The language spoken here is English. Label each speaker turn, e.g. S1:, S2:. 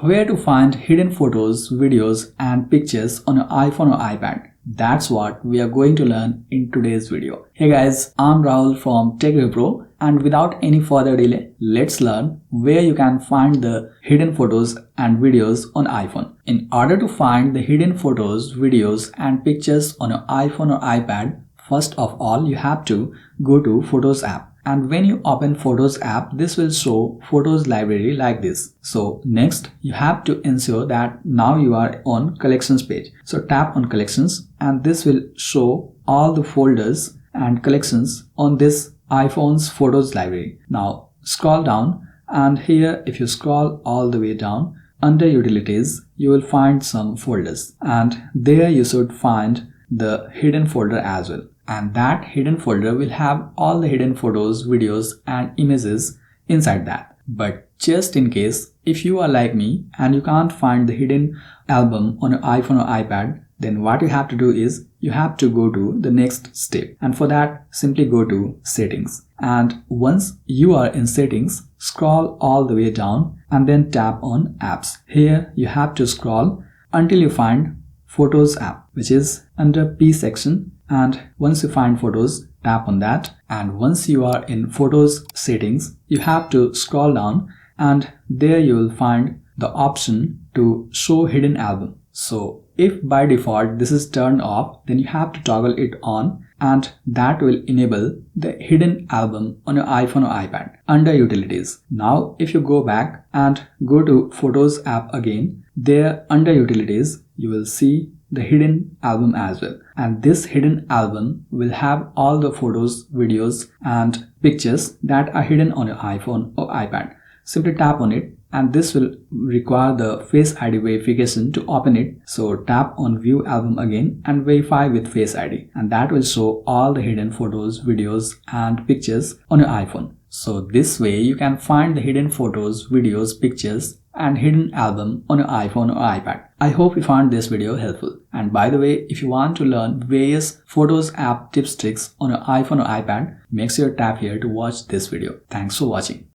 S1: Where to find hidden photos, videos and pictures on your iPhone or iPad. That's what we are going to learn in today's video. Hey guys, I'm Rahul from Tech Review Pro, and without any further delay, let's learn where you can find the hidden photos and videos on iPhone. In order to find the hidden photos, videos and pictures on your iPhone or iPad, first of all you have to go to Photos app. And when you open Photos app, this will show Photos library like this. So next you have to ensure that now you are on Collections page. So tap on Collections and this will show all the folders and collections on this iPhone's Photos library. Now scroll down, and here if you scroll all the way down, under Utilities you will find some folders, and there you should find the hidden folder as well. And that hidden folder will have all the hidden photos, videos and images inside that. But just in case, if you are like me and you can't find the hidden album on your iPhone or iPad, then what you have to do is you have to go to the next step. And for that, simply go to Settings. And once you are in Settings, scroll all the way down and then tap on Apps. Here you have to scroll until you find Photos app, which is under P section. And once you find Photos, tap on that. And once you are in Photos settings, you have to scroll down, and there you will find the option to show hidden album. So if by default this is turned off, then you have to toggle it on, and that will enable the hidden album on your iPhone or iPad under Utilities. Now if you go back and go to Photos app again, there under Utilities you will see the hidden album as well, and this hidden album will have all the photos, videos and pictures that are hidden on your iPhone or iPad. Simply tap on it, and this will require the Face ID verification to open it. So tap on View Album again and verify with Face ID, and that will show all the hidden photos, videos and pictures on your iPhone. So this way you can find the hidden photos, videos, pictures and hidden album on your iPhone or iPad. I hope you found this video helpful. And by the way, if you want to learn various Photos app tips tricks on your iPhone or iPad, make sure you tap here to watch this video. Thanks for watching.